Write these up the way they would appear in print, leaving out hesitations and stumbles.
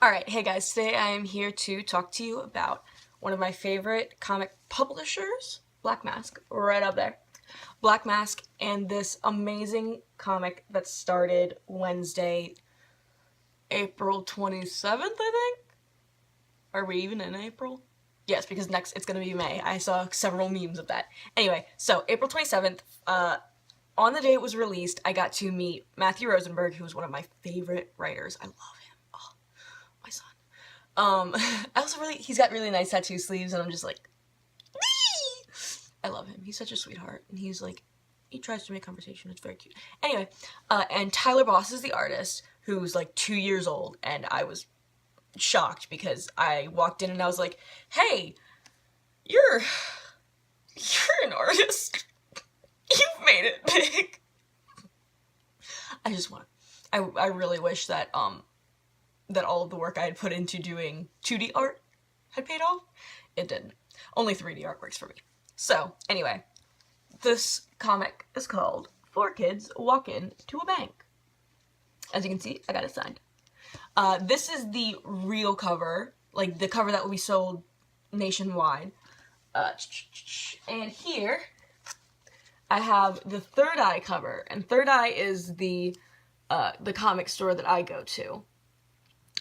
Alright, hey guys, today I am here to talk to you about one of my favorite comic publishers, Black Mask, right up there. Black Mask and this amazing comic that started Wednesday, April 27th, I think? Are we even in April? Yes, because next it's gonna be May. I saw several memes of that. Anyway, so April 27th, on the day it was released, I got to meet Matthew Rosenberg, who's one of my favorite writers. I love him. Oh, my son. I also he's got really nice tattoo sleeves, and I'm just like, wee! I love him. He's such a sweetheart, and he tries to make conversation. It's very cute. Anyway, and Tyler Boss is the artist, who's like 2 years old, and I was shocked because I walked in and I was like, hey, you're an artist. You've made it big. I really wish that, that all of the work I had put into doing 2D art had paid off. It didn't. Only 3D art works for me. So, anyway, this comic is called Four Kids Walk Into a Bank. As you can see, I got it signed. This is the real cover, like the cover that will be sold nationwide. And here, I have the Third Eye cover, and Third Eye is the comic store that I go to.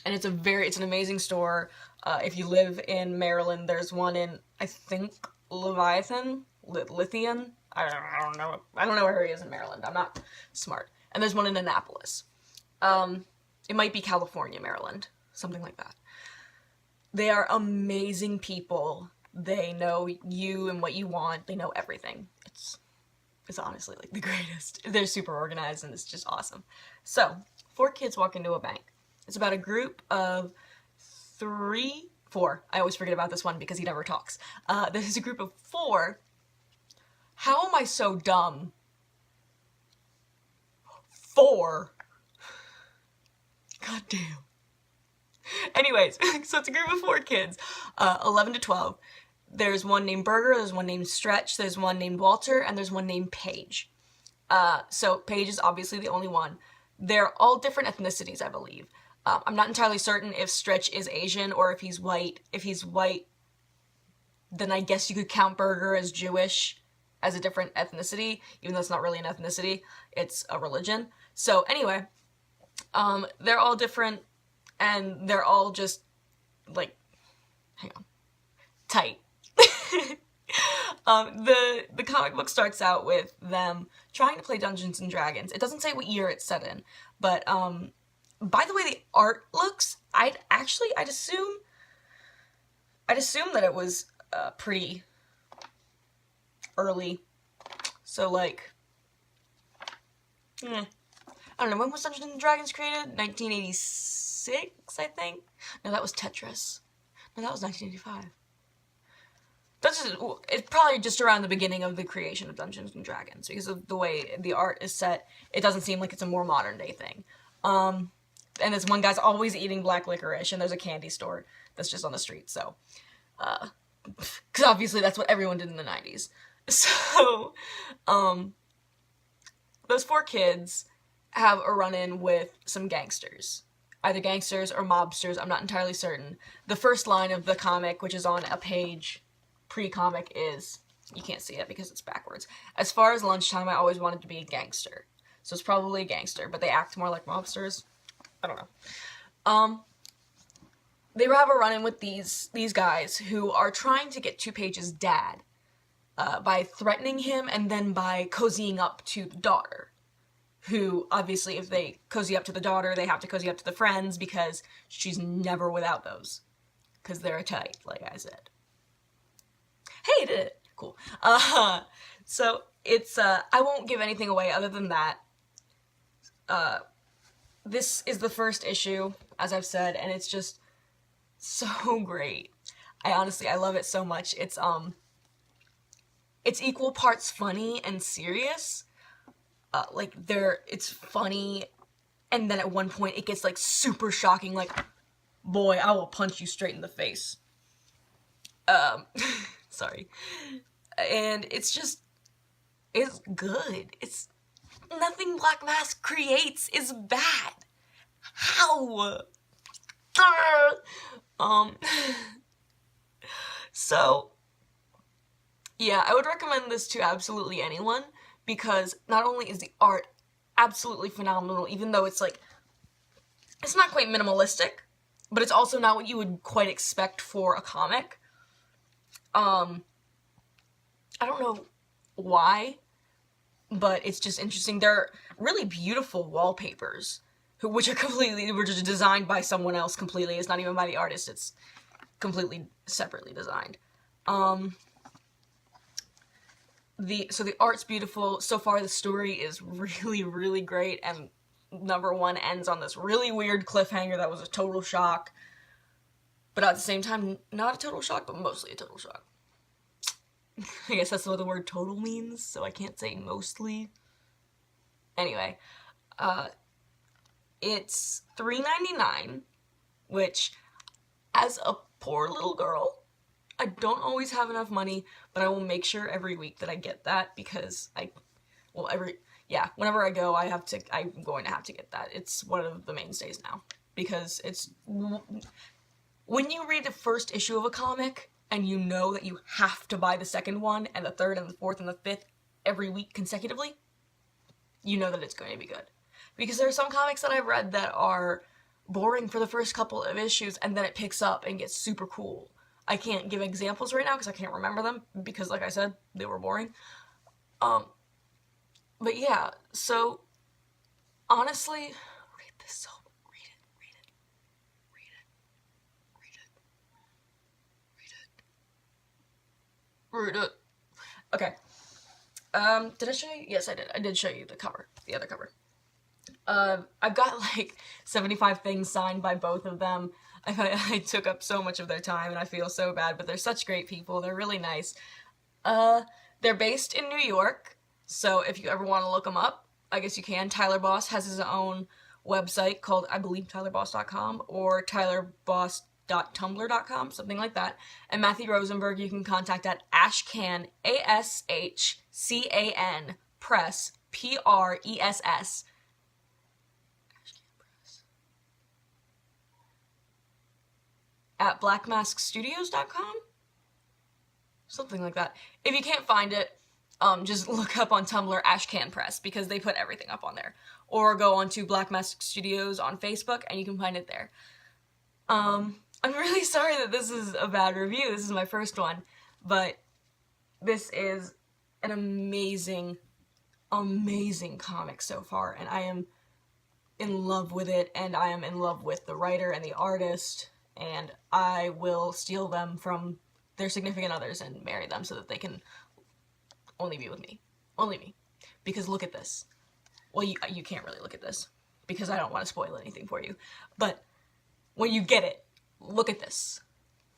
And it's an amazing store. If you live in Maryland, there's one in, I think, Leviathan? Lithian? I don't know. I don't know where he is in Maryland. I'm not smart. And there's one in Annapolis. It might be California, Maryland. Something like that. They are amazing people. They know you and what you want. They know everything. It's honestly like the greatest. They're super organized and it's just awesome. So, Four Kids Walk Into a Bank. It's about a group of four. I always forget about this one because he never talks. There's a group of four. How am I so dumb? Four. God damn. Anyways, so it's a group of four kids, 11 to 12. There's one named Burger, there's one named Stretch, there's one named Walter, and there's one named Paige. So Paige is obviously the only one. They're all different ethnicities, I believe. I'm not entirely certain if Stretch is Asian or if he's white. If he's white, then I guess you could count Burger as Jewish, as a different ethnicity, even though it's not really an ethnicity, it's a religion. So anyway, they're all different, and they're all just, like, hang on, tight. The comic book starts out with them trying to play Dungeons and Dragons. It doesn't say what year it's set in, but, by the way the art looks, I'd assume that it was, pretty early. So, like, I don't know, when was Dungeons and Dragons created? 1986, I think? No, that was Tetris. No, that was 1985. It's probably just around the beginning of the creation of Dungeons and Dragons, because of the way the art is set. It doesn't seem like it's a more modern day thing. And this one guy's always eating black licorice, and there's a candy store that's just on the street, so, because obviously that's what everyone did in the 90s. So, those four kids have a run-in with some gangsters. Either gangsters or mobsters, I'm not entirely certain. The first line of the comic, which is on a page pre-comic, is, you can't see it because it's backwards, as far as lunchtime, I always wanted to be a gangster. So it's probably a gangster, but they act more like mobsters. I don't know. They have a run-in with these guys who are trying to get Two Paige's dad, by threatening him and then by cozying up to the daughter. Who, obviously, if they cozy up to the daughter, they have to cozy up to the friends because she's never without those. Because they're tight, like I said. Hey, I did it! Cool. So, it's, I won't give anything away other than that. This is the first issue, as I've said, and it's just so great. I love it so much. It's equal parts funny and serious. It's funny, and then at one point it gets, like, super shocking, like, boy, I will punch you straight in the face. Sorry. And it's good. Nothing Black Mask creates is bad. How? um, so, yeah, I would recommend this to absolutely anyone, because not only is the art absolutely phenomenal, even though it's like, it's not quite minimalistic, but it's also not what you would quite expect for a comic. I don't know why, but it's just interesting. They're really beautiful wallpapers, which were just designed by someone else completely. It's not even by the artist, it's completely separately designed. So the art's beautiful. So far the story is really, really great, and number 1 ends on this really weird cliffhanger that was a total shock. But at the same time, not a total shock, but mostly a total shock. I guess that's what the word total means, so I can't say mostly. Anyway, it's $3.99, which, as a poor little girl, I don't always have enough money, but I will make sure every week that I get that, because whenever I go, I'm going to have to get that. It's one of the mainstays now, because when you read the first issue of a comic, and you know that you have to buy the second one, and the third, and the fourth, and the fifth every week consecutively, you know that it's going to be good. Because there are some comics that I've read that are boring for the first couple of issues, and then it picks up and gets super cool. I can't give examples right now because I can't remember them, because like I said, they were boring. But yeah, so honestly, read this. Read it. Okay. Did I show you? Yes, I did. I did show you the cover, the other cover. I've got like 75 things signed by both of them. I took up so much of their time, and I feel so bad, but they're such great people. They're really nice. They're based in New York, so if you ever want to look them up, I guess you can. Tyler Boss has his own website called, I believe, tylerboss.com or tylerboss.tumblr.com, something like that. And Matthew Rosenberg you can contact at ashcan, ASHCAN, press, PRESS, at blackmaskstudios.com? Something like that. If you can't find it, just look up on Tumblr Ashcan Press, because they put everything up on there. Or go on to Black Mask Studios on Facebook, and you can find it there. I'm really sorry that this is a bad review. This is my first one. But this is an amazing, amazing comic so far, and I am in love with it, and I am in love with the writer and the artist, and I will steal them from their significant others and marry them so that they can only be with me. Only me. Because look at this. Well, you can't really look at this, because I don't want to spoil anything for you. But when you get it, look at this.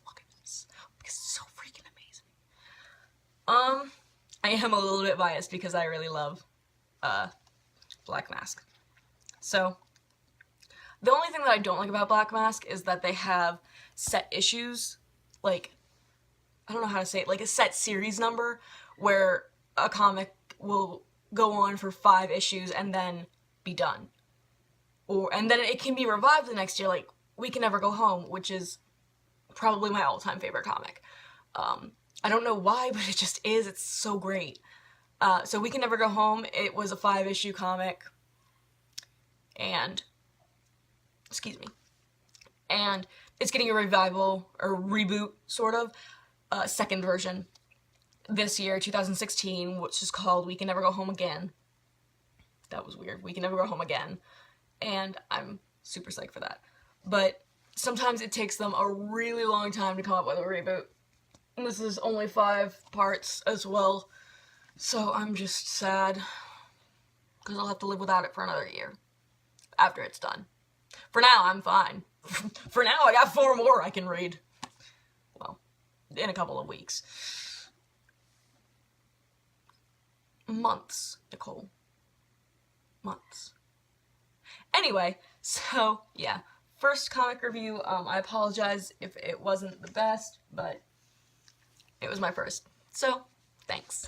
Look at this. Because it's so freaking amazing. I am a little bit biased because I really love Black Mask. So, the only thing that I don't like about Black Mask is that they have set issues, like, I don't know how to say it, like a set series number, where a comic will go on for 5 issues and then be done. And then it can be revived the next year, like We Can Never Go Home, which is probably my all-time favorite comic. I don't know why, but it just is. It's so great. So We Can Never Go Home, it was a 5-issue comic, and and it's getting a revival, or reboot, sort of, second version this year, 2016, which is called We Can Never Go Home Again. That was weird. We Can Never Go Home Again. And I'm super psyched for that. But sometimes it takes them a really long time to come up with a reboot. And this is only 5 parts as well. So I'm just sad, because I'll have to live without it for another year after it's done. For now, I'm fine. For now, I got 4 more I can read. Well, in a couple of weeks. Months, Nicole. Months. Anyway, so, yeah. First comic review. I apologize if it wasn't the best, but it was my first. So, thanks.